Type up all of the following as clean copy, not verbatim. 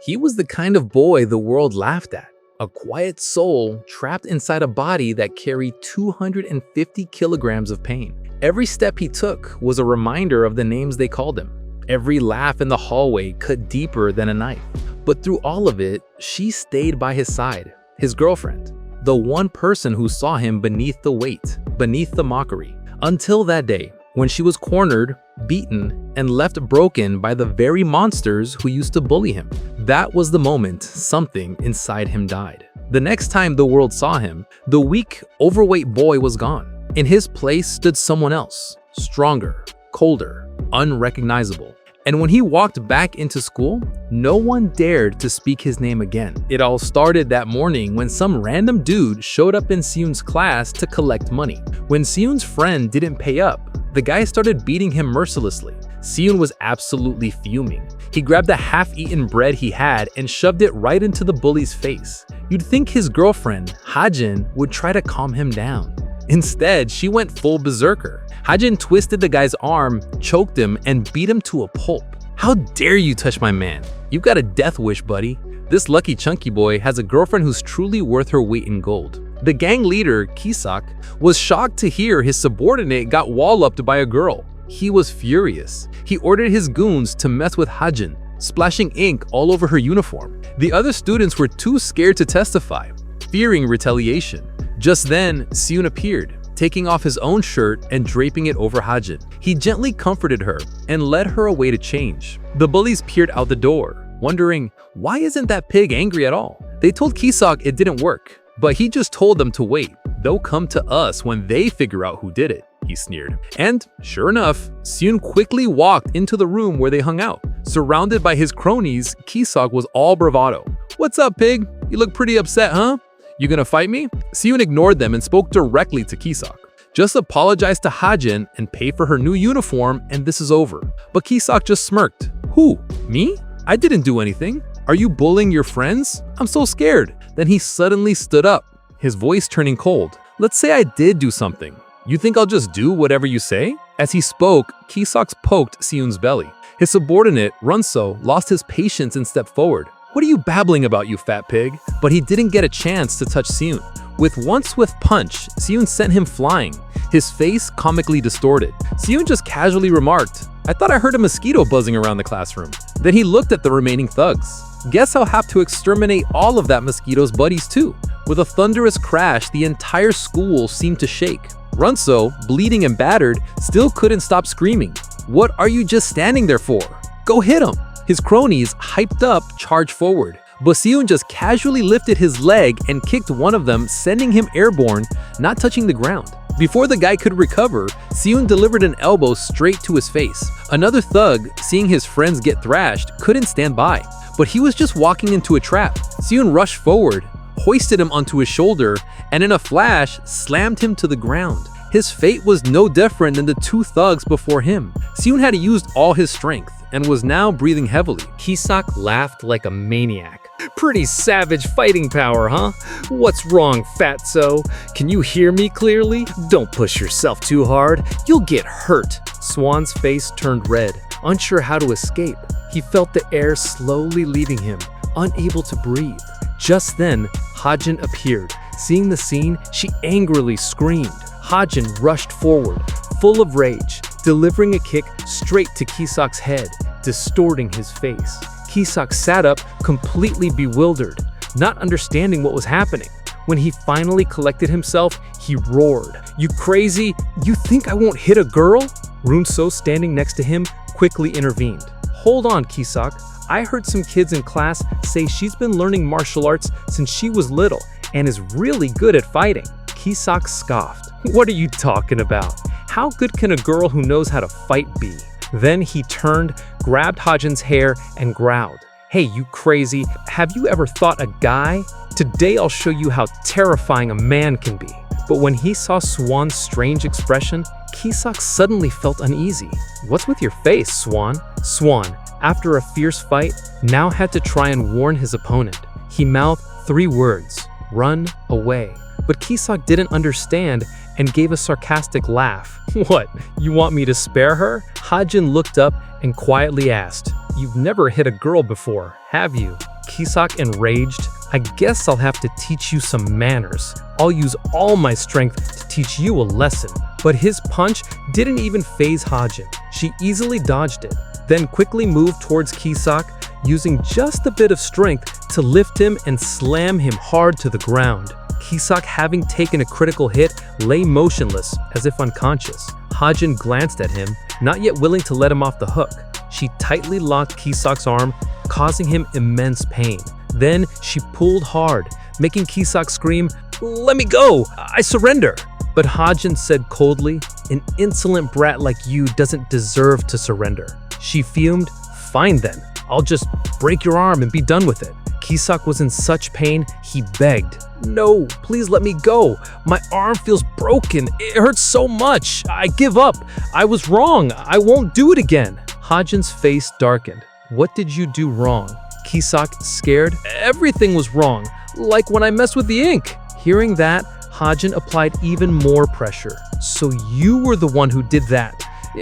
He was the kind of boy the world laughed at. A quiet soul trapped inside a body that carried 250 kilograms of pain. Every step he took was a reminder of the names they called him. Every laugh in the hallway cut deeper than a knife. But through all of it, she stayed by his side, his girlfriend, the one person who saw him beneath the weight, beneath the mockery. Until that day, when she was cornered, beaten, and left broken by the very monsters who used to bully him. That was the moment something inside him died. The next time the world saw him, the weak, overweight boy was gone. In his place stood someone else, stronger, colder, unrecognizable. And when he walked back into school, no one dared to speak his name again. It all started that morning when some random dude showed up in Seun's class to collect money. When Seun's friend didn't pay up, the guy started beating him mercilessly. Seun was absolutely fuming. He grabbed the half-eaten bread he had and shoved it right into the bully's face. You'd think his girlfriend, Hajin, would try to calm him down. Instead, she went full berserker. Hajin twisted the guy's arm, choked him, and beat him to a pulp. "How dare you touch my man? You've got a death wish, buddy." This lucky chunky boy has a girlfriend who's truly worth her weight in gold. The gang leader, Kisak, was shocked to hear his subordinate got wall-upped by a girl. He was furious. He ordered his goons to mess with Hajin, splashing ink all over her uniform. The other students were too scared to testify, fearing retaliation. Just then, Seun appeared, taking off his own shirt and draping it over Hajin. He gently comforted her and led her away to change. The bullies peered out the door, wondering, why isn't that pig angry at all? They told Kisak it didn't work, but he just told them to wait. They'll come to us when they figure out who did it, he sneered. And sure enough, Seun quickly walked into the room where they hung out. Surrounded by his cronies, Kisak was all bravado. "What's up, pig? You look pretty upset, huh? You gonna fight me?" Seun ignored them and spoke directly to Kisak. "Just apologize to Hajin and pay for her new uniform and this is over." But Kisak just smirked. "Who? Me? I didn't do anything. Are you bullying your friends? I'm so scared." Then he suddenly stood up, his voice turning cold. "Let's say I did do something. You think I'll just do whatever you say?" As he spoke, Kisak poked Seun's belly. His subordinate, Runso, lost his patience and stepped forward. "What are you babbling about, you fat pig?" But he didn't get a chance to touch Seun. With one swift punch, Seun sent him flying, his face comically distorted. Seun just casually remarked, "I thought I heard a mosquito buzzing around the classroom." Then he looked at the remaining thugs. "Guess I'll have to exterminate all of that mosquito's buddies too." With a thunderous crash, the entire school seemed to shake. Runso, bleeding and battered, still couldn't stop screaming. "What are you just standing there for? Go hit him!" His cronies, hyped up, charged forward. But Seun just casually lifted his leg and kicked one of them, sending him airborne, not touching the ground. Before the guy could recover, Seun delivered an elbow straight to his face. Another thug, seeing his friends get thrashed, couldn't stand by. But he was just walking into a trap. Seun rushed forward, hoisted him onto his shoulder, and in a flash, slammed him to the ground. His fate was no different than the two thugs before him. Seun had used all his strength and was now breathing heavily. Kisak laughed like a maniac. "Pretty savage fighting power, huh? What's wrong, fatso? Can you hear me clearly? Don't push yourself too hard. You'll get hurt." Swan's face turned red, unsure how to escape. He felt the air slowly leaving him, unable to breathe. Just then, Hajin appeared. Seeing the scene, she angrily screamed. Hajin rushed forward, full of rage, delivering a kick straight to Kisak's head, distorting his face. Kisak sat up, completely bewildered, not understanding what was happening. When he finally collected himself, he roared, "You crazy? You think I won't hit a girl?" Runso, standing next to him, quickly intervened. "Hold on, Kisak. I heard some kids in class say she's been learning martial arts since she was little and is really good at fighting." Kisak scoffed. "What are you talking about? How good can a girl who knows how to fight be?" Then he turned, grabbed Hajin's hair, and growled, "Hey, you crazy, have you ever thought a guy? Today I'll show you how terrifying a man can be." But when he saw Swan's strange expression, Kisak suddenly felt uneasy. "What's with your face, Swan?" Swan, after a fierce fight, now had to try and warn his opponent. He mouthed 3 words, "Run away." But Kisak didn't understand and gave a sarcastic laugh. "What, you want me to spare her?" Hajin looked up and quietly asked, "You've never hit a girl before, have you?" Kisak enraged. I guess I'll have to teach you some manners. I'll use all my strength to teach you a lesson. But his punch didn't even faze Hajin. She easily dodged it, then quickly moved towards Kisak, using just a bit of strength to lift him and slam him hard to the ground. Kisak, having taken a critical hit, lay motionless, as if unconscious. Hajin glanced at him, not yet willing to let him off the hook. She tightly locked Kisak's arm, causing him immense pain. Then she pulled hard, making Kisak scream, "Let me go! I surrender!" But Hajin said coldly, "An insolent brat like you doesn't deserve to surrender." She fumed, "Fine then, I'll just break your arm and be done with it." Kisak was in such pain, he begged, "No, please let me go. My arm feels broken. It hurts so much. I give up. I was wrong. I won't do it again." Hajin's face darkened. "What did you do wrong?" Kisak, scared, "Everything was wrong, like when I messed with the ink." Hearing that, Hajin applied even more pressure. "So you were the one who did that,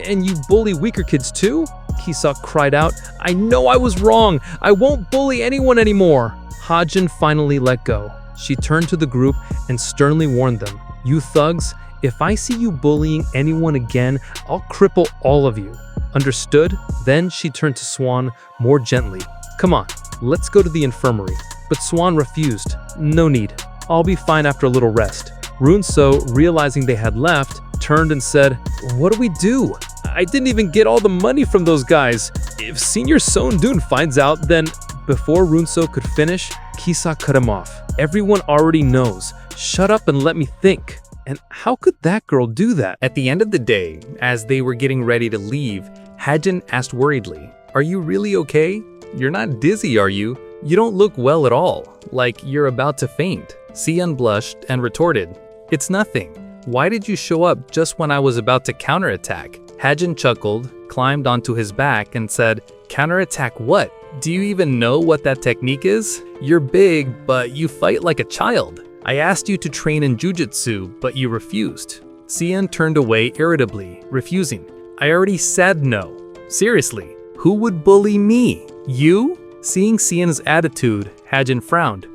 and you bully weaker kids too?" Kisak cried out, "I know I was wrong. I won't bully anyone anymore." Hajin finally let go. She turned to the group and sternly warned them, "You thugs, if I see you bullying anyone again, I'll cripple all of you. Understood?" Then she turned to Swan more gently. "Come on, let's go to the infirmary." But Swan refused. "No need. I'll be fine after a little rest." Runso, realizing they had left, turned and said, "What do we do? I didn't even get all the money from those guys. If Senior Sondun finds out, then..." Before Runso could finish, Kisak cut him off. "Everyone already knows. Shut up and let me think." And how could that girl do that? At the end of the day, as they were getting ready to leave, Hajin asked worriedly, "Are you really okay? You're not dizzy, are you? You don't look well at all, like you're about to faint." Sian blushed and retorted, "It's nothing. Why did you show up just when I was about to counterattack?" Hajin chuckled, climbed onto his back, and said, "Counterattack what? Do you even know what that technique is? You're big, but you fight like a child. I asked you to train in jujutsu, but you refused." Sian turned away irritably, refusing. "I already said no. Seriously, who would bully me? You?" Seeing Sian's attitude, Hajin frowned.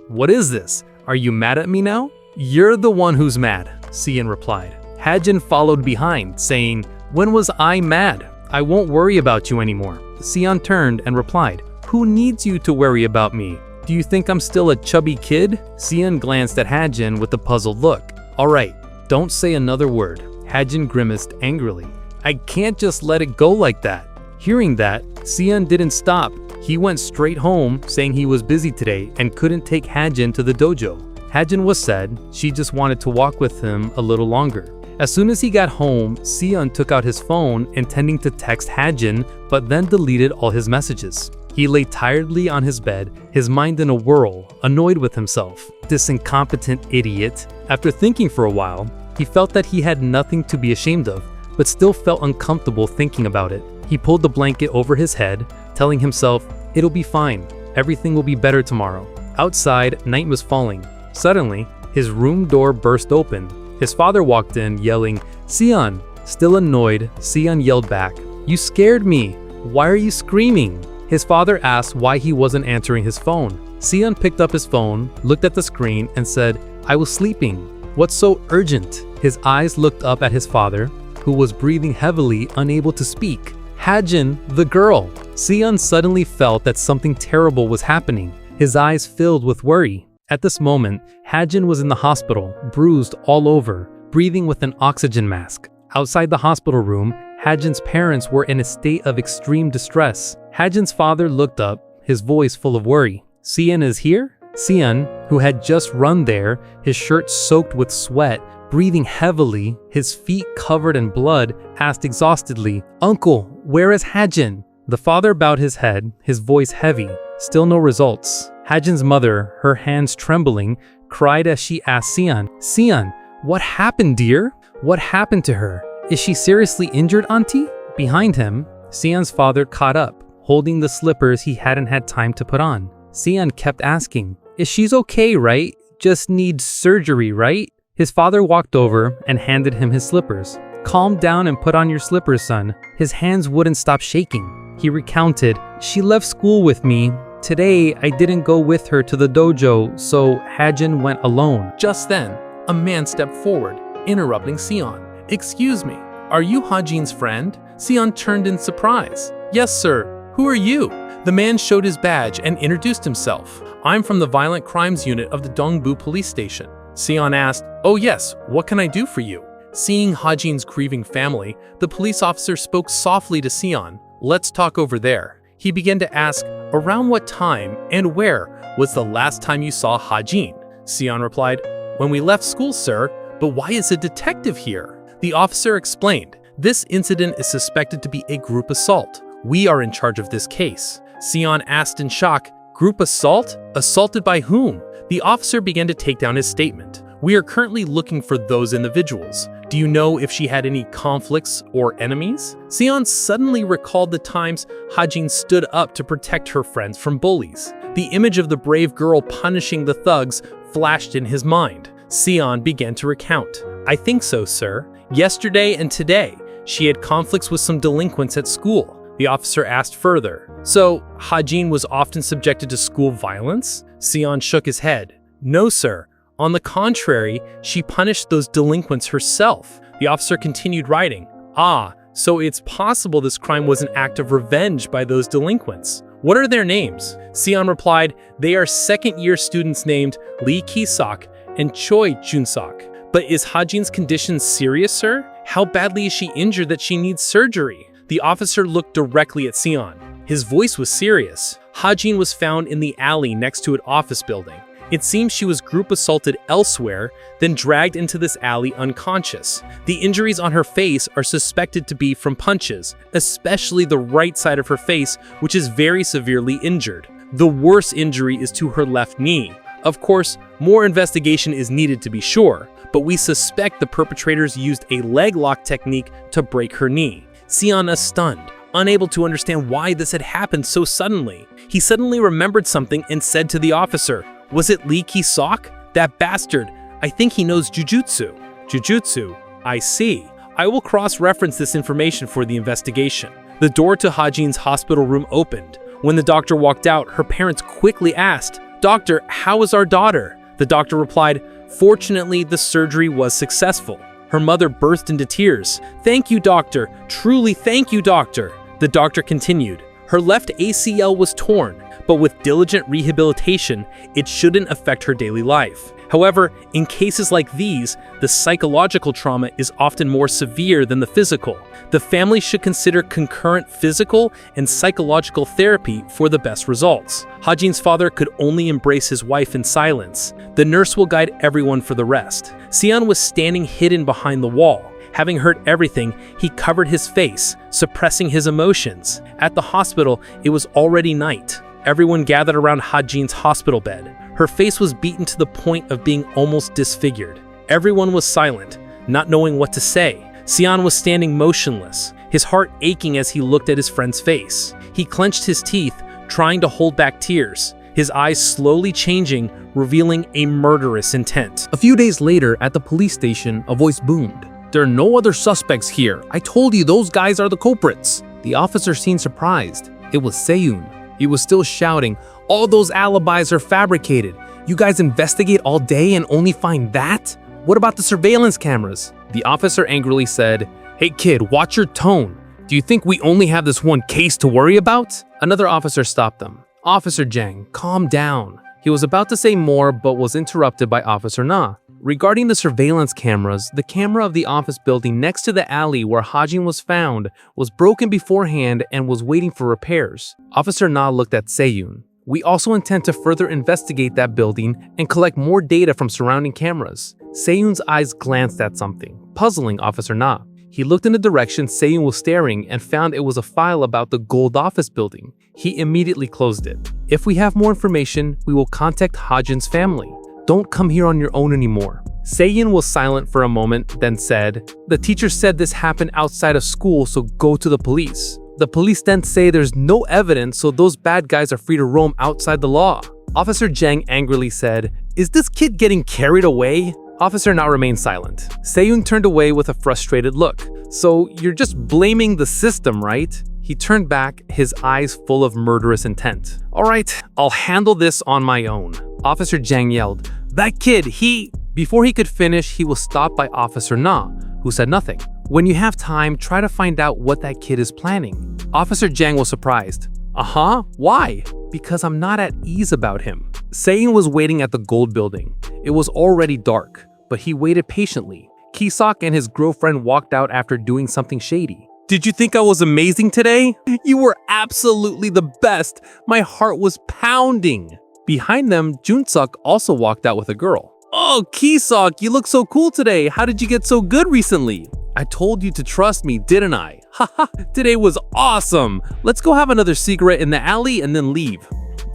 "What is this? Are you mad at me now?" "You're the one who's mad," Sian replied. Hajin followed behind, saying, "When was I mad? I won't worry about you anymore." Sian turned and replied, "Who needs you to worry about me? Do you think I'm still a chubby kid?" Sian glanced at Hajin with a puzzled look. "All right, don't say another word." Hajin grimaced angrily. "I can't just let it go like that." Hearing that, Sian didn't stop. He went straight home, saying he was busy today and couldn't take Hajin to the dojo. Hajin was sad. She just wanted to walk with him a little longer. As soon as he got home, Sian took out his phone, intending to text Hajin, but then deleted all his messages. He lay tiredly on his bed, his mind in a whirl, annoyed with himself. This incompetent idiot. After thinking for a while, he felt that he had nothing to be ashamed of, but still felt uncomfortable thinking about it. He pulled the blanket over his head, telling himself, "It'll be fine. Everything will be better tomorrow." Outside, night was falling. Suddenly, his room door burst open. His father walked in, yelling, "Sian!" Still annoyed, Sian yelled back, "You scared me. Why are you screaming?" His father asked why he wasn't answering his phone. Sian picked up his phone, looked at the screen, and said, "I was sleeping. What's so urgent?" His eyes looked up at his father, who was breathing heavily, unable to speak. Hajin, the girl. Sian suddenly felt that something terrible was happening. His eyes filled with worry. At this moment, Hajin was in the hospital, bruised all over, breathing with an oxygen mask. Outside the hospital room, Hajin's parents were in a state of extreme distress. Hajin's father looked up, his voice full of worry. "Sian is here?" Sian, who had just run there, his shirt soaked with sweat, breathing heavily, his feet covered in blood, asked exhaustedly, "Uncle, where is Hajin?" The father bowed his head, his voice heavy. Still no results. Hajin's mother, her hands trembling, cried as she asked Sian, "Sian, what happened, dear? What happened to her? Is she seriously injured, auntie?" Behind him, Sian's father caught up, holding the slippers he hadn't had time to put on. Sian kept asking, "Is she's okay, right? Just needs surgery, right?" His father walked over and handed him his slippers. "Calm down and put on your slippers, son." His hands wouldn't stop shaking. He recounted, "She left school with me, Today, I didn't go with her to the dojo, so Hajin went alone. Just then, a man stepped forward, interrupting Sion. "Excuse me, are you Hajin's friend?" Sion turned in surprise. "Yes, sir. Who are you?" The man showed his badge and introduced himself. "I'm from the Violent Crimes Unit of the Dongbu Police Station." Sion asked, "Oh yes, what can I do for you?" Seeing Hajin's grieving family, the police officer spoke softly to Sion. "Let's talk over there." He began to ask, "Around what time and where was the last time you saw Hajin?" Sion replied, "When we left school, sir. But why is a detective here?" The officer explained, "This incident is suspected to be a group assault. We are in charge of this case." Sion asked in shock, "Group assault? Assaulted by whom?" The officer began to take down his statement. "We are currently looking for those individuals. Do you know if she had any conflicts or enemies?" Sion suddenly recalled the times Hajin stood up to protect her friends from bullies. The image of the brave girl punishing the thugs flashed in his mind. Sion began to recount. "I think so, sir. Yesterday and today, she had conflicts with some delinquents at school." The officer asked further, "So, Hajin was often subjected to school violence?" Sion shook his head. "No, sir. On the contrary, she punished those delinquents herself." The officer continued writing, "Ah, so it's possible this crime was an act of revenge by those delinquents. What are their names?" Sion replied, "They are second-year students named Lee Ki-sok and Choi Jun-sok." "But is Hajin's condition serious, sir? How badly is she injured that she needs surgery?" The officer looked directly at Sion. His voice was serious. Hajin was found in the alley next to an office building. It seems she was group assaulted elsewhere, then dragged into this alley unconscious. The injuries on her face are suspected to be from punches, especially the right side of her face, which is very severely injured. The worst injury is to her left knee. Of course, more investigation is needed to be sure, but we suspect the perpetrators used a leg lock technique to break her knee. Sion is stunned, unable to understand why this had happened so suddenly. He suddenly remembered something and said to the officer, "Was it Lee Ki-sok? That bastard. I think he knows jujutsu." "Jujutsu? I see. I will cross-reference this information for the investigation." The door to Hajin's hospital room opened. When the doctor walked out, her parents quickly asked, "Doctor, how is our daughter?" The doctor replied, "Fortunately, the surgery was successful." Her mother burst into tears. "Thank you, doctor. Truly thank you, doctor." The doctor continued, "Her left ACL was torn, but with diligent rehabilitation, it shouldn't affect her daily life. However, in cases like these, the psychological trauma is often more severe than the physical. The family should consider concurrent physical and psychological therapy for the best results." Hajin's father could only embrace his wife in silence. The nurse will guide everyone for the rest. Sion was standing hidden behind the wall. Having heard everything, he covered his face, suppressing his emotions. At the hospital, it was already night. Everyone gathered around Hajin's hospital bed. Her face was beaten to the point of being almost disfigured. Everyone was silent, not knowing what to say. Sion was standing motionless, his heart aching as he looked at his friend's face. He clenched his teeth, trying to hold back tears, his eyes slowly changing, revealing a murderous intent. A few days later, at the police station, a voice boomed. "There are no other suspects here. I told you those guys are the culprits." The officer seemed surprised. It was Seiyun. He was still shouting, "All those alibis are fabricated. You guys investigate all day and only find that? What about the surveillance cameras?" The officer angrily said, "Hey kid, watch your tone. Do you think we only have this one case to worry about?" Another officer stopped them. "Officer Jang, calm down." He was about to say more, but was interrupted by Officer Na. Regarding the surveillance cameras, the camera of the office building next to the alley where Hajin was found was broken beforehand and was waiting for repairs. Officer Na looked at Seiyun. "We also intend to further investigate that building and collect more data from surrounding cameras." Seiyun's eyes glanced at something, puzzling Officer Na. He looked in the direction Seiyun was staring and found it was a file about the gold office building. He immediately closed it. "If we have more information, we will contact Hajin's family. Don't come here on your own anymore." Seiyun was silent for a moment, then said, "The teacher said this happened outside of school, so go to the police." The police then say there's no evidence, so those bad guys are free to roam outside the law. Officer Jang angrily said, "Is this kid getting carried away?" Officer Na remained silent. Seiyun turned away with a frustrated look. "So you're just blaming the system, right?" He turned back, his eyes full of murderous intent. "All right, I'll handle this on my own." Officer Jang yelled, "That kid, he..." Before he could finish, he was stopped by Officer Na, who said nothing. "When you have time, try to find out what that kid is planning." Officer Jang was surprised. "Uh-huh, why?" "Because I'm not at ease about him." Se-yoon was waiting at the gold building. It was already dark, but he waited patiently. Ki-sok and his girlfriend walked out after doing something shady. "Did you think I was amazing today? You were absolutely the best. My heart was pounding." Behind them, Jun-suk also walked out with a girl. "Oh, Ki-sok, you look so cool today. How did you get so good recently?" "I told you to trust me, didn't I?" "Haha, today was awesome. Let's go have another cigarette in the alley and then leave."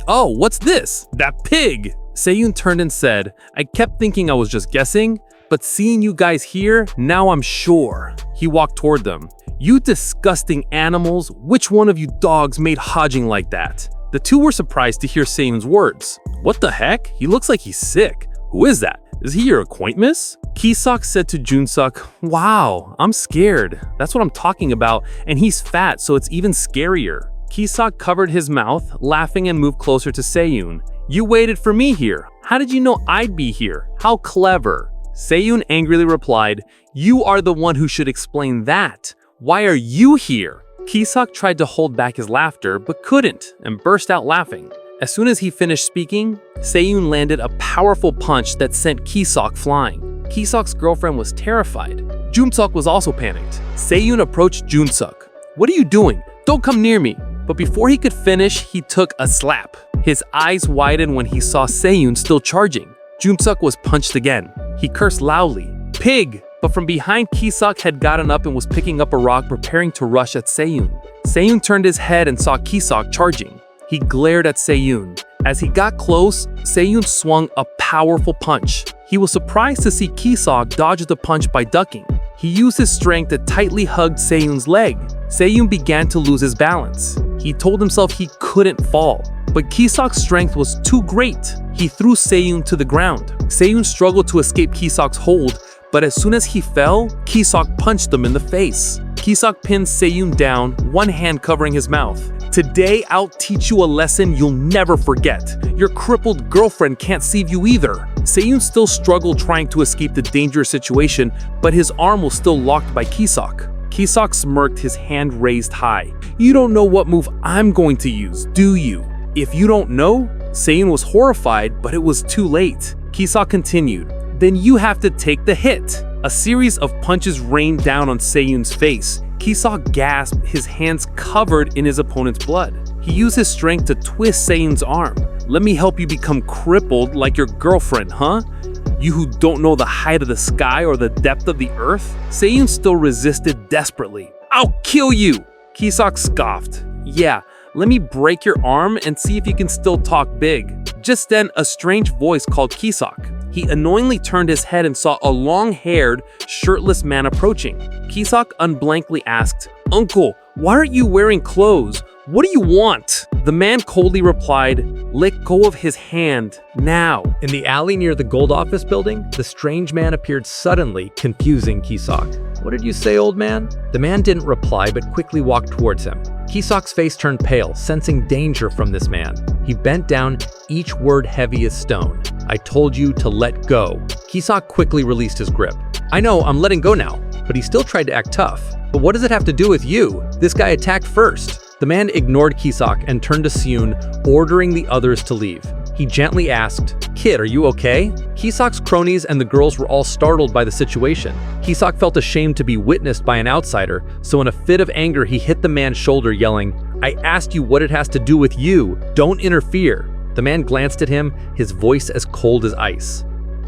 "Oh, what's this? That pig!" Se-yoon turned and said, "I kept thinking I was just guessing, but seeing you guys here, now I'm sure." He walked toward them. "You disgusting animals, which one of you dogs made Hajin like that?" The two were surprised to hear Se-yoon's words. "What the heck? He looks like he's sick. Who is that? Is he your acquaintance?" Ki-sok said to Jun-suk, "Wow, I'm scared. That's what I'm talking about, and he's fat, so it's even scarier." Ki-sok covered his mouth, laughing, and moved closer to Se-yoon. "You waited for me here. How did you know I'd be here? How clever." Se-yoon angrily replied, "You are the one who should explain that. Why are you here?" Ki-sok tried to hold back his laughter, but couldn't, and burst out laughing. As soon as he finished speaking, Se-yoon landed a powerful punch that sent Ki-sok flying. Ki-sok's girlfriend was terrified. Jun-suk was also panicked. Se-yoon approached Jun-suk. "What are you doing? Don't come near me." But before he could finish, he took a slap. His eyes widened when he saw Se-yoon still charging. Jun-suk was punched again. He cursed loudly, "Pig!" But from behind, Ki-sok had gotten up and was picking up a rock, preparing to rush at Se-yoon. Se-yoon turned his head and saw Ki-sok charging. He glared at Se-yoon. As he got close, Se-yoon swung a powerful punch. He was surprised to see Ki-sok dodge the punch by ducking. He used his strength to tightly hug Se-yoon's leg. Se-yoon began to lose his balance. He told himself he couldn't fall. But Ki-sok's strength was too great. He threw Se-yoon to the ground. Se-yoon struggled to escape Ki-sok's hold, but as soon as he fell, Ki-sok punched him in the face. Ki-sok pinned Se-yoon down, one hand covering his mouth. "Today, I'll teach you a lesson you'll never forget. Your crippled girlfriend can't save you either." Se-yoon still struggled trying to escape the dangerous situation, but his arm was still locked by Ki-sok. Ki-sok smirked, his hand raised high. "You don't know what move I'm going to use, do you?" "If you don't know?" Se-yoon was horrified, but it was too late. Ki-sok continued, "Then you have to take the hit." A series of punches rained down on Se-yoon's face. Ki-sok gasped, his hands covered in his opponent's blood. He used his strength to twist Se-yoon's arm. "Let me help you become crippled like your girlfriend, huh? You who don't know the height of the sky or the depth of the earth?" Se-yoon still resisted desperately. "I'll kill you!" Ki-sok scoffed. "Yeah, let me break your arm and see if you can still talk big." Just then, a strange voice called Ki-sok. He annoyingly turned his head and saw a long-haired, shirtless man approaching. Ki-sok unblankly asked, "Uncle, why aren't you wearing clothes? What do you want?" The man coldly replied, "Let go of his hand, now." In the alley near the gold office building, the strange man appeared suddenly, confusing Ki-sok. "What did you say, old man?" The man didn't reply, but quickly walked towards him. Ki-sok's face turned pale, sensing danger from this man. He bent down, each word heavy as stone. "I told you to let go." Ki-sok quickly released his grip. "I know, I'm letting go now." But he still tried to act tough. "But what does it have to do with you? This guy attacked first." The man ignored Ki-sok and turned to Se-yoon, ordering the others to leave. He gently asked, "Kid, are you okay?" Ki-sok's cronies and the girls were all startled by the situation. Ki-sok felt ashamed to be witnessed by an outsider, so in a fit of anger he hit the man's shoulder, yelling, "I asked you what it has to do with you. Don't interfere." The man glanced at him, his voice as cold as ice.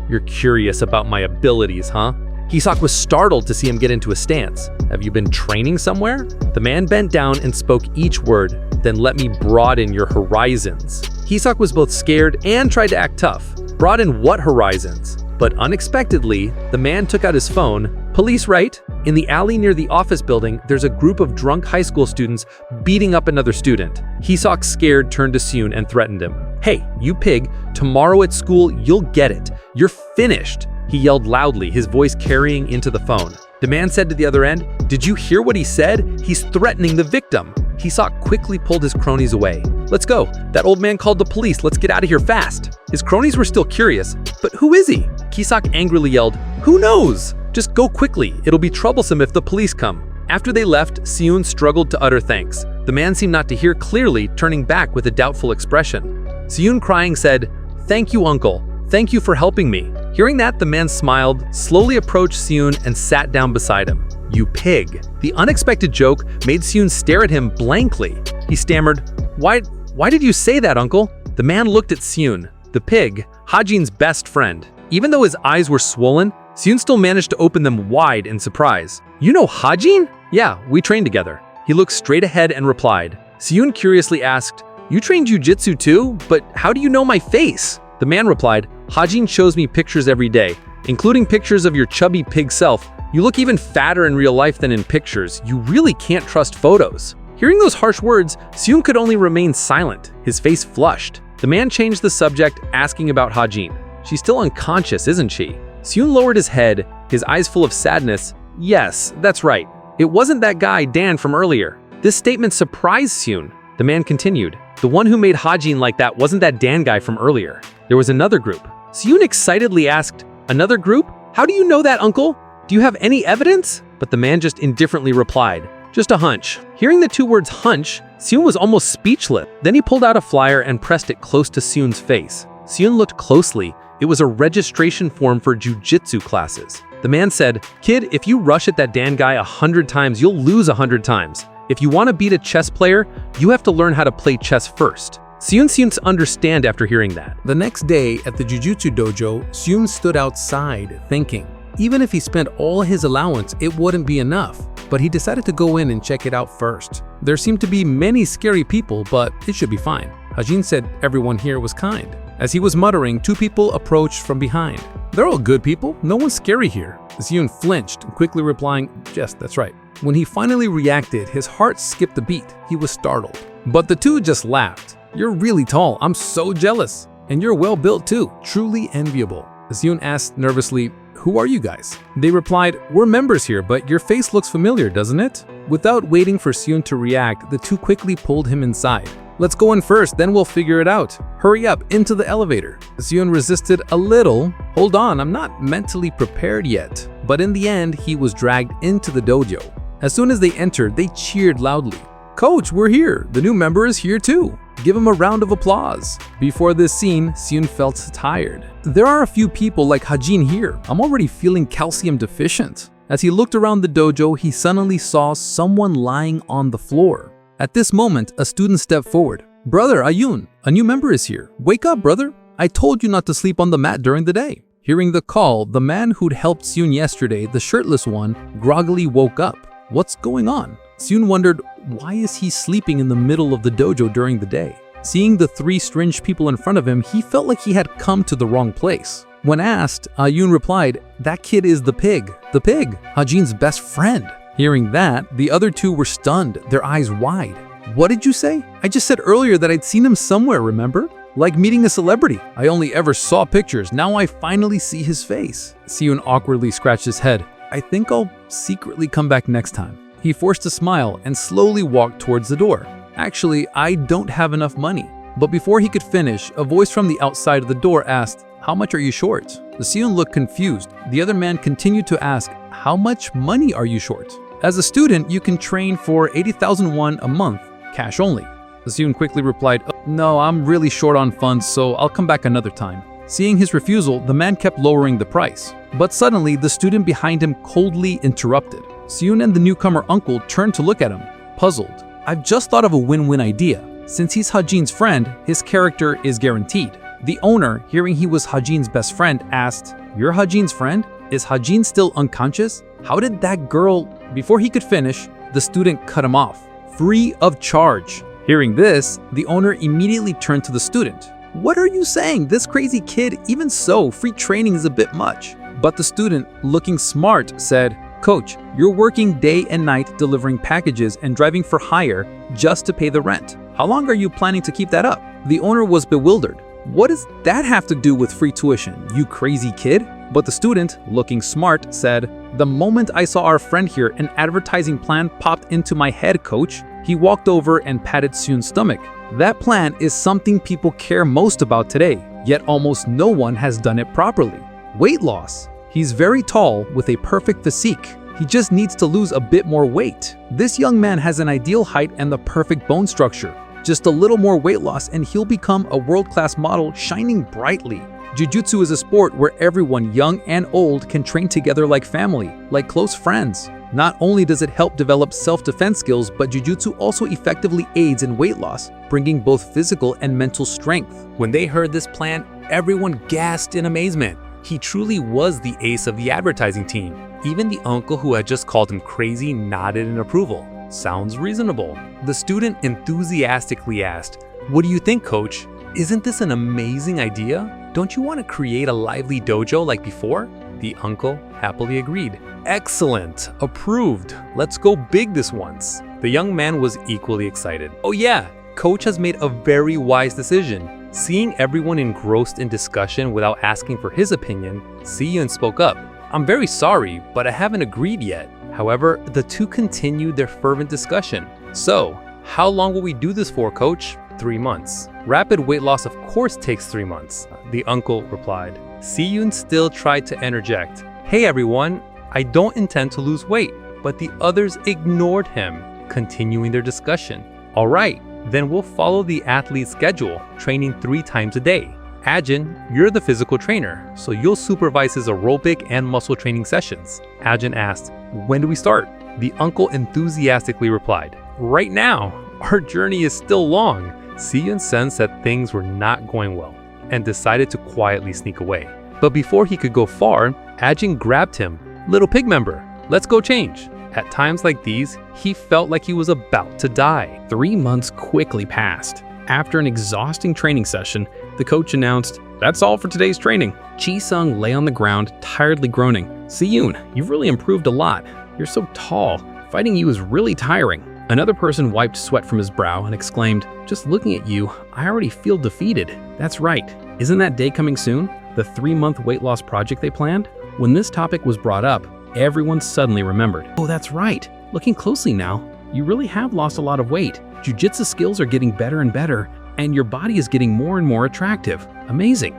"You're curious about my abilities, huh?" Ki-sok was startled to see him get into a stance. "Have you been training somewhere?" The man bent down and spoke each word, "Then let me broaden your horizons." Ki-sok was both scared and tried to act tough. "Broaden what horizons?" But unexpectedly, the man took out his phone. "Police, right?" In the alley near the office building, there's a group of drunk high school students beating up another student. Ki-sok, scared, turned to Se-yoon and threatened him. "Hey, you pig, tomorrow at school, you'll get it. You're finished." He yelled loudly, his voice carrying into the phone. The man said to the other end, "Did you hear what he said? He's threatening the victim." Kisok quickly pulled his cronies away. "Let's go. That old man called the police. Let's get out of here fast." His cronies were still curious. "But who is he?" Kisok angrily yelled, "Who knows? Just go quickly. It'll be troublesome if the police come." After they left, Seun struggled to utter thanks. The man seemed not to hear clearly, turning back with a doubtful expression. Seun, crying, said, "Thank you, uncle. Thank you for helping me." Hearing that, the man smiled, slowly approached Seun, and sat down beside him. "You pig." The unexpected joke made Seun stare at him blankly. He stammered, Why did you say that, uncle?" The man looked at Seun, the pig, Hajin's best friend. Even though his eyes were swollen, Seun still managed to open them wide in surprise. "You know Hajin?" "Yeah, we trained together." He looked straight ahead and replied. Seun curiously asked, "You train jujitsu too? But how do you know my face?" The man replied, "Hajin shows me pictures every day, including pictures of your chubby pig self. You look even fatter in real life than in pictures. You really can't trust photos." Hearing those harsh words, Seun could only remain silent, his face flushed. The man changed the subject, asking about Hajin. "She's still unconscious, isn't she?" Seun lowered his head, his eyes full of sadness. "Yes, that's right. It wasn't that guy, Dan, from earlier." This statement surprised Seun. The man continued, "The one who made Hajin like that wasn't that Dan guy from earlier. There was another group." Seun excitedly asked, "Another group? How do you know that, uncle? Do you have any evidence?" But the man just indifferently replied, "Just a hunch." Hearing the two words hunch, Seun was almost speechless. Then he pulled out a flyer and pressed it close to Seun's face. Seun looked closely. It was a registration form for jujitsu classes. The man said, "Kid, if you rush at that Dan guy 100 times, you'll lose 100 times. If you want to beat a chess player, you have to learn how to play chess first." Seun seemed to understand after hearing that. The next day at the jujitsu dojo, Seun stood outside thinking. Even if he spent all his allowance, it wouldn't be enough. But he decided to go in and check it out first. There seemed to be many scary people, but it should be fine. Hajin said everyone here was kind. As he was muttering, two people approached from behind. "They're all good people. No one's scary here." Seun flinched, quickly replying, "Yes, that's right." When he finally reacted, his heart skipped a beat. He was startled. But the two just laughed. "You're really tall. I'm so jealous. And you're well built too. Truly enviable." Seun asked nervously, "Who are you guys?" They replied, "We're members here, but your face looks familiar, doesn't it?" Without waiting for Seun to react, the two quickly pulled him inside. "Let's go in first, then we'll figure it out. Hurry up, into the elevator." Seun resisted a little. "Hold on, I'm not mentally prepared yet." But in the end, he was dragged into the dojo. As soon as they entered, they cheered loudly. "Coach, we're here. The new member is here too. Give him a round of applause." Before this scene, Seun felt tired. "There are a few people like Hajin here. I'm already feeling calcium deficient." As he looked around the dojo, he suddenly saw someone lying on the floor. At this moment, a student stepped forward. "Brother Ayun, a new member is here. Wake up, brother. I told you not to sleep on the mat during the day." Hearing the call, the man who'd helped Seun yesterday, the shirtless one, groggily woke up. What's going on? Seun wondered, why is he sleeping in the middle of the dojo during the day? Seeing the three strange people in front of him, he felt like he had come to the wrong place. When asked, Ayun replied, "That kid is the pig, Hajin's best friend." Hearing that, the other two were stunned, their eyes wide. "What did you say? I just said earlier that I'd seen him somewhere, remember? Like meeting a celebrity. I only ever saw pictures, now I finally see his face." Seun awkwardly scratched his head. "I think I'll secretly come back next time." He forced a smile and slowly walked towards the door. "Actually, I don't have enough money." But before he could finish, a voice from the outside of the door asked, "How much are you short?" Seun looked confused. The other man continued to ask, "How much money are you short?" "As a student, you can train for 80,000 won a month, cash only." Seun quickly replied, "Oh, no, I'm really short on funds, so I'll come back another time." Seeing his refusal, the man kept lowering the price. But suddenly, the student behind him coldly interrupted. Seun and the newcomer uncle turned to look at him, puzzled. "I've just thought of a win-win idea. Since he's Hajin's friend, his character is guaranteed." The owner, hearing he was Hajin's best friend, asked, "You're Hajin's friend? Is Hajin still unconscious? How did that girl—" Before he could finish, the student cut him off. "Free of charge." Hearing this, the owner immediately turned to the student. "What are you saying? This crazy kid, even so, free training is a bit much." But the student, looking smart, said, "Coach, you're working day and night delivering packages and driving for hire just to pay the rent. How long are you planning to keep that up?" The owner was bewildered. "What does that have to do with free tuition, you crazy kid?" But the student, looking smart, said, "The moment I saw our friend here, an advertising plan popped into my head, coach. He walked over and patted Seun's stomach. That plan is something people care most about today, yet almost no one has done it properly. Weight loss. He's very tall with a perfect physique. He just needs to lose a bit more weight. This young man has an ideal height and the perfect bone structure. Just a little more weight loss and he'll become a world-class model shining brightly. Jiu-jitsu is a sport where everyone, young and old, can train together like family, like close friends. Not only does it help develop self-defense skills, but jiu-jitsu also effectively aids in weight loss, bringing both physical and mental strength. When they heard this plan, everyone gasped in amazement. He truly was the ace of the advertising team. Even the uncle who had just called him crazy nodded in approval. Sounds reasonable. The student enthusiastically asked, "What do you think, coach? Isn't this an amazing idea? Don't you want to create a lively dojo like before?" The uncle happily agreed. "Excellent, approved. Let's go big this once." The young man was equally excited. "Oh yeah, coach has made a very wise decision." Seeing everyone engrossed in discussion without asking for his opinion, Seun spoke up. "I'm very sorry, but I haven't agreed yet." However, the two continued their fervent discussion. "So, how long will we do this for, coach?" 3 months. "Rapid weight loss of course takes 3 months," the uncle replied. Seun still tried to interject. "Hey everyone, I don't intend to lose weight," but the others ignored him, continuing their discussion. "All right, then we'll follow the athlete's schedule, training 3 times a day. Hajin, you're the physical trainer, so you'll supervise his aerobic and muscle training sessions." Hajin asked, "When do we start?" The uncle enthusiastically replied, "Right now. Our journey is still long." Seun sensed that things were not going well and decided to quietly sneak away. But before he could go far, Hajin grabbed him. "Little pig member, let's go change." At times like these, he felt like he was about to die. 3 months quickly passed. After an exhausting training session, the coach announced, "That's all for today's training." Chi-sung lay on the ground, tiredly groaning. "Seun, you've really improved a lot. You're so tall. Fighting you is really tiring." Another person wiped sweat from his brow and exclaimed, "Just looking at you, I already feel defeated." That's right. Isn't that day coming soon? The 3-month weight loss project they planned? When this topic was brought up, everyone suddenly remembered. Oh, that's right. Looking closely now, you really have lost a lot of weight. Jiu-jitsu skills are getting better and better, and your body is getting more and more attractive. Amazing.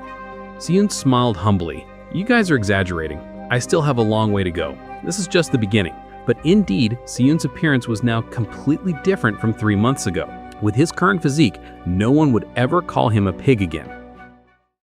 Seun smiled humbly. "You guys are exaggerating. I still have a long way to go. This is just the beginning." But indeed, Seun's appearance was now completely different from 3 months ago. With his current physique, no one would ever call him a pig again.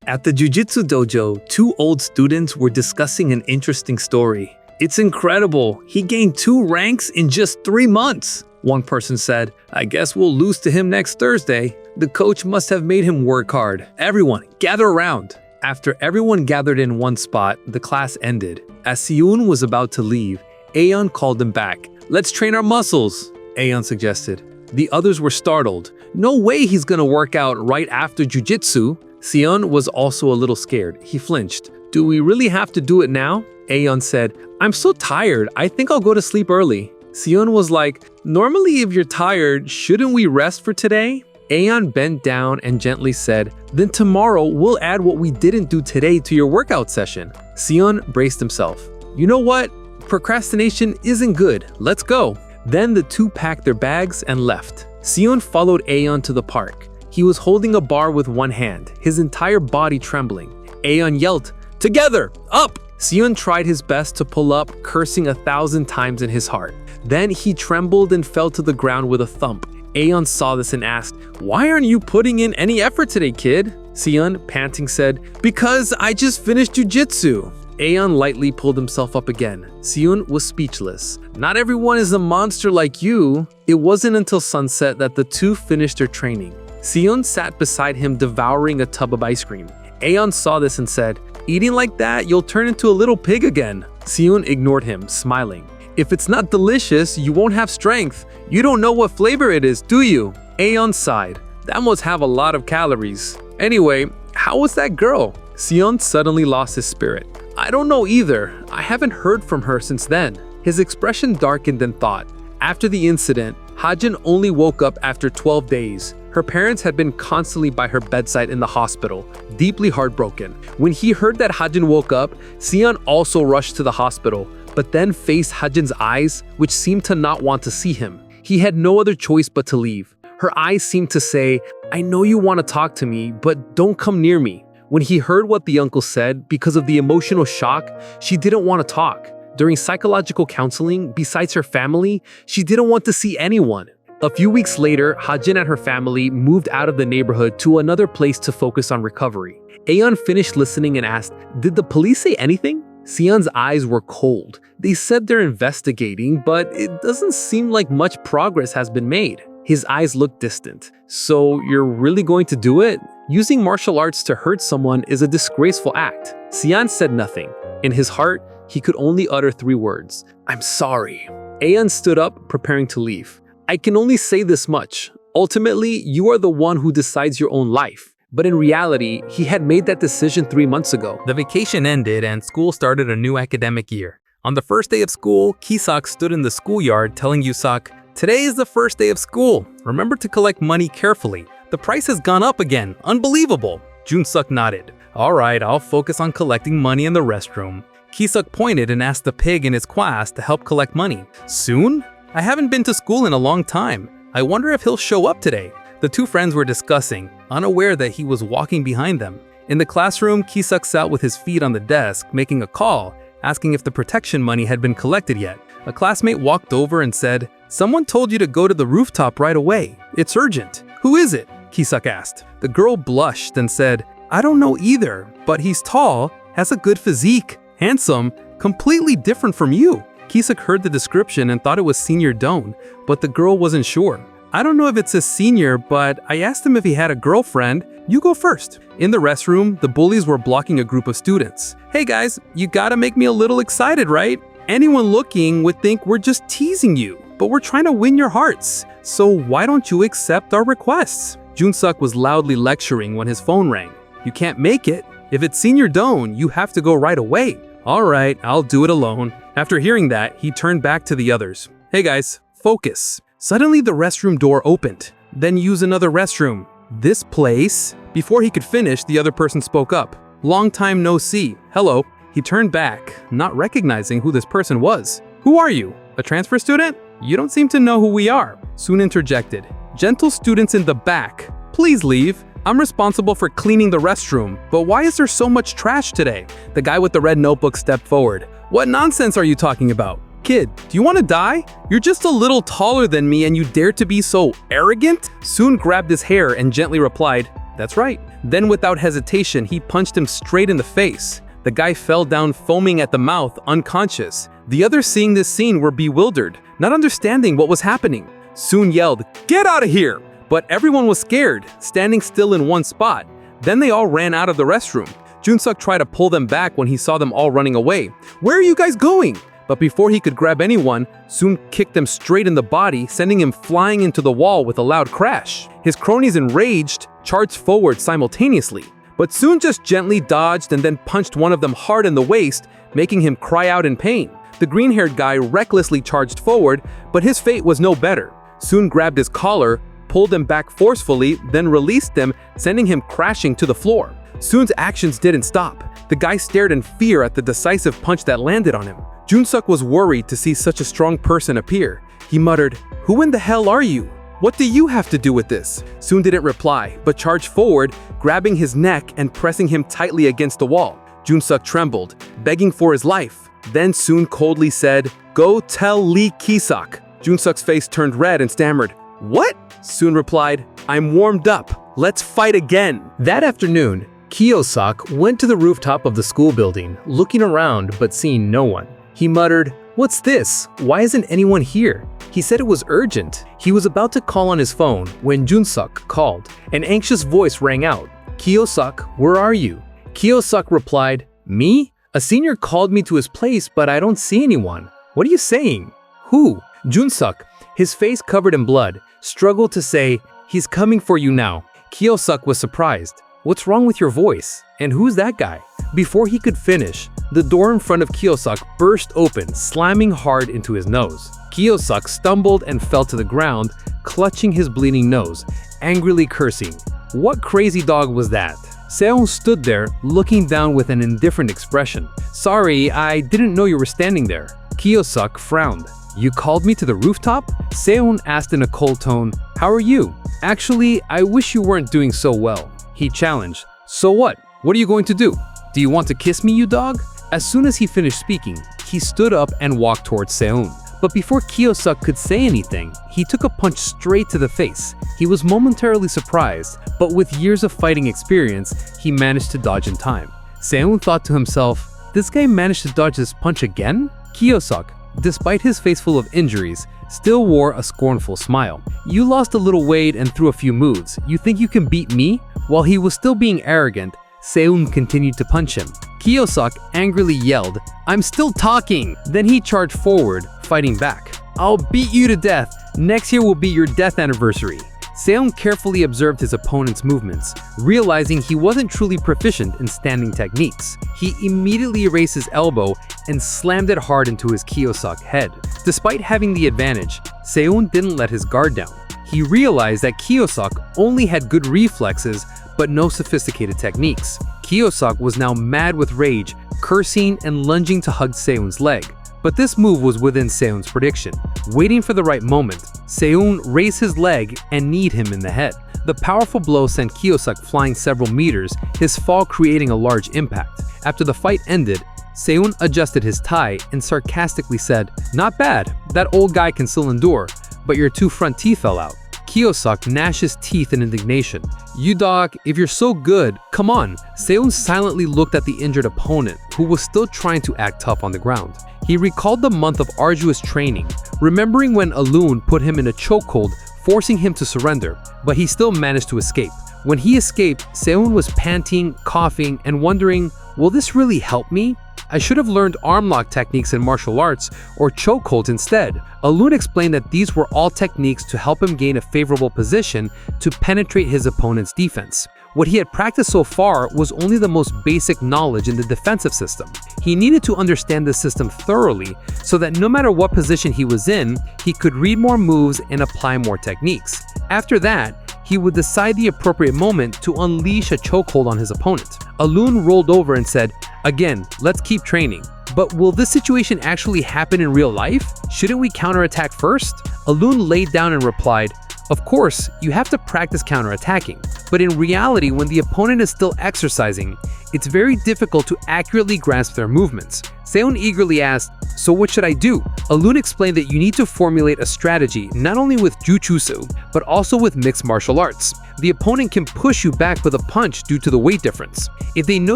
At the Jiu-Jitsu dojo, 2 old students were discussing an interesting story. "It's incredible. He gained 2 ranks in just 3 months. One person said, "I guess we'll lose to him next Thursday. The coach must have made him work hard. Everyone, gather around." After everyone gathered in one spot, the class ended. As Seun was about to leave, Aeon called him back. "Let's train our muscles," Aeon suggested. The others were startled. "No way he's gonna work out right after jiu-jitsu." Seun was also a little scared. He flinched. "Do we really have to do it now?" Aeon said, "I'm so tired, I think I'll go to sleep early." Seun was like, "Normally if you're tired, shouldn't we rest for today?" Aeon bent down and gently said, "Then tomorrow we'll add what we didn't do today to your workout session." Seun braced himself. "You know what? Procrastination isn't good. Let's go." Then the two packed their bags and left. Seun followed Aeon to the park. He was holding a bar with one hand, his entire body trembling. Aeon yelled, "Together! Up!" Seun tried his best to pull up, cursing 1,000 times in his heart. Then he trembled and fell to the ground with a thump. Aeon saw this and asked, "Why aren't you putting in any effort today, kid?" Seun, panting, said, "Because I just finished jiu-jitsu." Aeon lightly pulled himself up again. Seun was speechless. "Not everyone is a monster like you." It wasn't until sunset that the two finished their training. Seun sat beside him devouring a tub of ice cream. Aeon saw this and said, "Eating like that, you'll turn into a little pig again." Seun ignored him, smiling. "If it's not delicious, you won't have strength. You don't know what flavor it is, do you?" Aeon sighed. "That must have a lot of calories. Anyway, how was that girl?" Seun suddenly lost his spirit. "I don't know either. I haven't heard from her since then." His expression darkened in thought. After the incident, Hajin only woke up after 12 days. Her parents had been constantly by her bedside in the hospital, deeply heartbroken. When he heard that Hajin woke up, Seun also rushed to the hospital, but then faced Hajin's eyes, which seemed to not want to see him. He had no other choice but to leave. Her eyes seemed to say, "I know you want to talk to me, but don't come near me." When he heard what the uncle said, because of the emotional shock, she didn't want to talk. During psychological counseling, besides her family, she didn't want to see anyone. A few weeks later, Hajin and her family moved out of the neighborhood to another place to focus on recovery. Aeon finished listening and asked, "Did the police say anything?" Seon's eyes were cold. They said they're investigating, but it doesn't seem like much progress has been made. His eyes looked distant. "So you're really going to do it? Using martial arts to hurt someone is a disgraceful act." Seon said nothing. In his heart, he could only utter 3 words: "I'm sorry." Aeon stood up, preparing to leave. "I can only say this much. Ultimately, you are the one who decides your own life." But in reality, he had made that decision 3 months ago. The vacation ended and school started a new academic year. On the first day of school, Kisok stood in the schoolyard telling Yusak, "Today is the first day of school. Remember to collect money carefully. The price has gone up again. Unbelievable." Junsuk nodded. "All right, I'll focus on collecting money in the restroom." Kisuk pointed and asked the pig in his class to help collect money. "Soon? I haven't been to school in a long time. I wonder if he'll show up today." The 2 friends were discussing, unaware that he was walking behind them. In the classroom, Kisuk sat with his feet on the desk, making a call, asking if the protection money had been collected yet. A classmate walked over and said, "Someone told you to go to the rooftop right away. It's urgent." "Who is it?" Kisuk asked. The girl blushed and said, "I don't know either, but he's tall, has a good physique, handsome, completely different from you." Kisuk heard the description and thought it was Senior Doan, but the girl wasn't sure. "I don't know if it's a senior, but I asked him if he had a girlfriend. You go first." In the restroom, the bullies were blocking a group of students. "Hey guys, you gotta make me a little excited, right? Anyone looking would think we're just teasing you, but we're trying to win your hearts. So why don't you accept our requests?" Junsuk was loudly lecturing when his phone rang. "You can't make it. If it's Senior Doan, you have to go right away." "All right, I'll do it alone." After hearing that, he turned back to the others. "Hey guys, focus." Suddenly the restroom door opened. "Then use another restroom." "This place?" Before he could finish, the other person spoke up. "Long time no see. Hello." He turned back, not recognizing who this person was. "Who are you? A transfer student? You don't seem to know who we are." Soon interjected. "Gentle students in the back, please leave. I'm responsible for cleaning the restroom, but why is there so much trash today?" The guy with the red notebook stepped forward. "What nonsense are you talking about? Kid, do you want to die? You're just a little taller than me and you dare to be so arrogant?" Soon grabbed his hair and gently replied, "That's right." Then without hesitation, he punched him straight in the face. The guy fell down foaming at the mouth, unconscious. The others seeing this scene were bewildered, not understanding what was happening. Soon yelled, "Get out of here!" But everyone was scared, standing still in one spot. Then they all ran out of the restroom. Junsuk tried to pull them back when he saw them all running away. "Where are you guys going?" But before he could grab anyone, Soon kicked them straight in the body, sending him flying into the wall with a loud crash. His cronies, enraged, charged forward simultaneously. But Soon just gently dodged and then punched one of them hard in the waist, making him cry out in pain. The green-haired guy recklessly charged forward, but his fate was no better. Soon grabbed his collar, pulled him back forcefully, then released him, sending him crashing to the floor. Soon's actions didn't stop. The guy stared in fear at the decisive punch that landed on him. Junsuk was worried to see such a strong person appear. He muttered, "Who in the hell are you? What do you have to do with this?" Soon didn't reply, but charged forward, grabbing his neck and pressing him tightly against the wall. Junsuk trembled, begging for his life. Then Soon coldly said, "Go tell Lee Kisok." Junsuk's face turned red and stammered, "What?" Soon replied, "I'm warmed up. Let's fight again." That afternoon, Kiyosok went to the rooftop of the school building, looking around but seeing no one. He muttered, "What's this? Why isn't anyone here?" He said it was urgent. He was about to call on his phone when Junsuk called. An anxious voice rang out. "Kiyosok, where are you?" Kiyosok replied, "Me? A senior called me to his place, but I don't see anyone." "What are you saying?" "Who?" Junsuk, his face covered in blood, struggled to say, "He's coming for you now." Kiyosok was surprised. "What's wrong with your voice? And who's that guy?" Before he could finish, the door in front of Kiyosok burst open, slamming hard into his nose. Kiyosok stumbled and fell to the ground, clutching his bleeding nose, angrily cursing. What crazy dog was that? Seon stood there, looking down with an indifferent expression. "Sorry, I didn't know you were standing there." Kiyosok frowned. You called me to the rooftop? Seun asked in a cold tone. How are you? Actually, I wish you weren't doing so well. He challenged. So what? What are you going to do? Do you want to kiss me, you dog? As soon as he finished speaking, he stood up and walked towards Seun. But before Kiyosuk could say anything, he took a punch straight to the face. He was momentarily surprised, but with years of fighting experience, he managed to dodge in time. Seun thought to himself, this guy managed to dodge this punch again? Kiyosuk, despite his face full of injuries, still wore a scornful smile. You lost a little weight and threw a few moves. You think you can beat me? While he was still being arrogant, Seun continued to punch him. Kiyosuk angrily yelled, I'm still talking! Then he charged forward, fighting back. I'll beat you to death. Next year will be your death anniversary. Seun carefully observed his opponent's movements, realizing he wasn't truly proficient in standing techniques. He immediately raised his elbow and slammed it hard into his Kiyosuk head. Despite having the advantage, Seun didn't let his guard down. He realized that Kiyosuk only had good reflexes but no sophisticated techniques. Kiyosuk was now mad with rage, cursing and lunging to hug Seun's leg. But this move was within Seun's prediction. Waiting for the right moment, Seun raised his leg and kneed him in the head. The powerful blow sent Kiyosuk flying several meters, his fall creating a large impact. After the fight ended, Seun adjusted his tie and sarcastically said, Not bad, that old guy can still endure, but your two front teeth fell out. Kiyosuk gnashed his teeth in indignation. You dog, if you're so good, come on. Seun silently looked at the injured opponent, who was still trying to act tough on the ground. He recalled the month of arduous training, remembering when Alun put him in a chokehold, forcing him to surrender, but he still managed to escape. When he escaped, Seun was panting, coughing, and wondering, will this really help me? I should have learned arm lock techniques in martial arts or chokeholds instead. Alun explained that these were all techniques to help him gain a favorable position to penetrate his opponent's defense. What he had practiced so far was only the most basic knowledge in the defensive system. He needed to understand the system thoroughly so that no matter what position he was in, he could read more moves and apply more techniques. After that, he would decide the appropriate moment to unleash a chokehold on his opponent. Alun rolled over and said, Again, let's keep training. But will this situation actually happen in real life? Shouldn't we counterattack first? Alun laid down and replied, Of course, you have to practice counterattacking. But in reality, when the opponent is still exercising, it's very difficult to accurately grasp their movements. Seun eagerly asked, So what should I do? Alun explained that you need to formulate a strategy not only with jujutsu, but also with mixed martial arts. The opponent can push you back with a punch due to the weight difference. If they know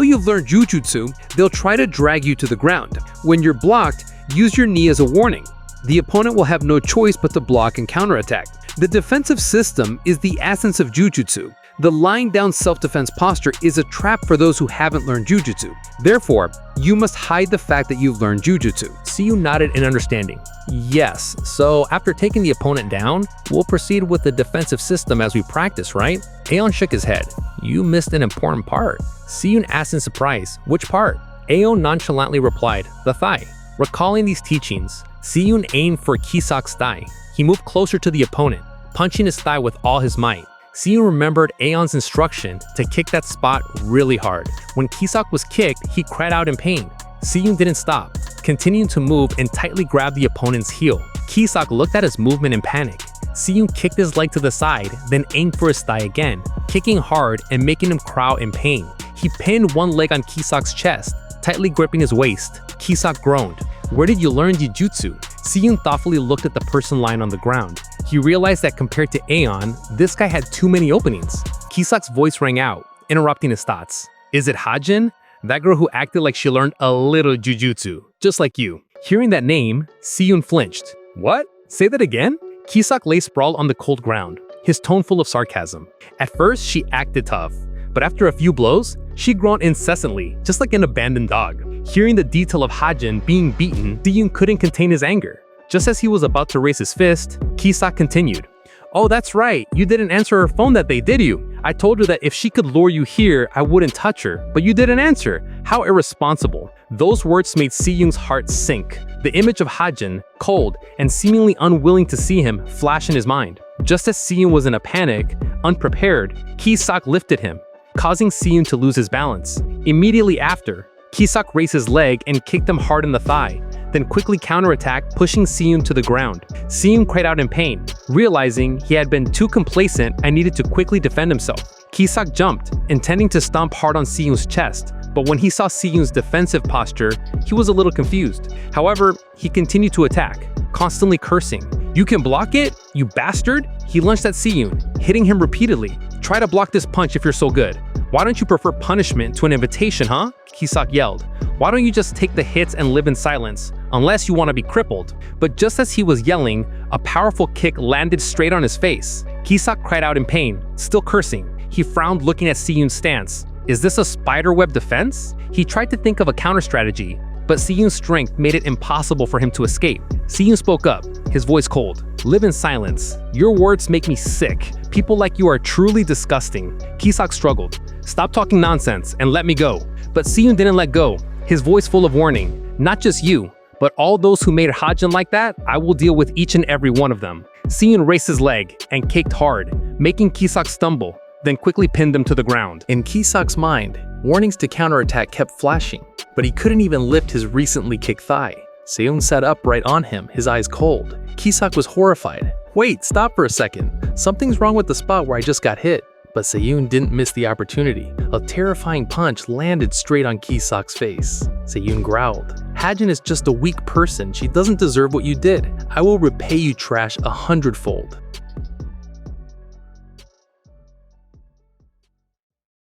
you've learned jujutsu, they'll try to drag you to the ground. When you're blocked, use your knee as a warning. The opponent will have no choice but to block and counterattack. The defensive system is the essence of jujutsu. The lying down self-defense posture is a trap for those who haven't learned jujutsu. Therefore, you must hide the fact that you've learned jujutsu. Siyu nodded in understanding. Yes, so after taking the opponent down, we'll proceed with the defensive system as we practice, right? Aeon shook his head. You missed an important part. Siyu asked in surprise, which part? Aeon nonchalantly replied, the thigh. Recalling these teachings, Siyu aimed for Kisok's thigh. He moved closer to the opponent, punching his thigh with all his might. Siyu remembered Aeon's instruction to kick that spot really hard. When Kisok was kicked, he cried out in pain. Siyu didn't stop, continuing to move and tightly grabbed the opponent's heel. Kisok looked at his movement in panic. Siyu kicked his leg to the side, then aimed for his thigh again, kicking hard and making him cry out in pain. He pinned one leg on Kisok's chest, tightly gripping his waist. Kisok groaned. Where did you learn Jujutsu? Siyu thoughtfully looked at the person lying on the ground. He realized that compared to Aeon, this guy had too many openings. Kisok's voice rang out, interrupting his thoughts. Is it Hajin? That girl who acted like she learned a little jujutsu, just like you. Hearing that name, Siyu flinched. What? Say that again? Kisok lay sprawled on the cold ground, his tone full of sarcasm. At first, she acted tough, but after a few blows, she groaned incessantly, just like an abandoned dog. Hearing the detail of Hajin being beaten, Siyu couldn't contain his anger. Just as he was about to raise his fist, Kisok continued. Oh, that's right, you didn't answer her phone that day, did you? I told her that if she could lure you here, I wouldn't touch her, but you didn't answer. How irresponsible. Those words made Siyung's heart sink. The image of Hajin, cold and seemingly unwilling to see him, flashed in his mind. Just as Siyung was in a panic, unprepared, Kisok lifted him, causing Siyung to lose his balance. Immediately after, Kisok raised his leg and kicked him hard in the thigh. then quickly counterattacked, pushing Siyun to the ground. Siyun cried out in pain, realizing he had been too complacent and needed to quickly defend himself. Kisak jumped, intending to stomp hard on Siyun's chest, but when he saw Siyun's defensive posture, he was a little confused. However, he continued to attack, constantly cursing. "You can block it, you bastard!" He lunged at Siyun, hitting him repeatedly. "Try to block this punch if you're so good. Why don't you prefer punishment to an invitation, huh?" Kisak yelled. "Why don't you just take the hits and live in silence, unless you want to be crippled?" But just as he was yelling, a powerful kick landed straight on his face. Kisak cried out in pain, still cursing. He frowned, looking at Siyun's stance. Is this a spiderweb defense? He tried to think of a counter strategy, but Siyun's strength made it impossible for him to escape. Siyun spoke up, his voice cold. "Live in silence. Your words make me sick. People like you are truly disgusting." Kisak struggled. "Stop talking nonsense and let me go." But Siyun didn't let go, his voice full of warning. "Not just you, but all those who made Hajin like that, I will deal with each and every one of them." Siyun raised his leg and kicked hard, making Kisak stumble, then quickly pinned him to the ground. In Kisak's mind, warnings to counterattack kept flashing, but he couldn't even lift his recently kicked thigh. Seyun sat upright on him, his eyes cold. Kisak was horrified. "Wait, stop for a second. Something's wrong with the spot where I just got hit." But Seyun didn't miss the opportunity. A terrifying punch landed straight on Kisak's face. Seyun growled. "Hajin is just a weak person. She doesn't deserve what you did. I will repay you trash 100-fold."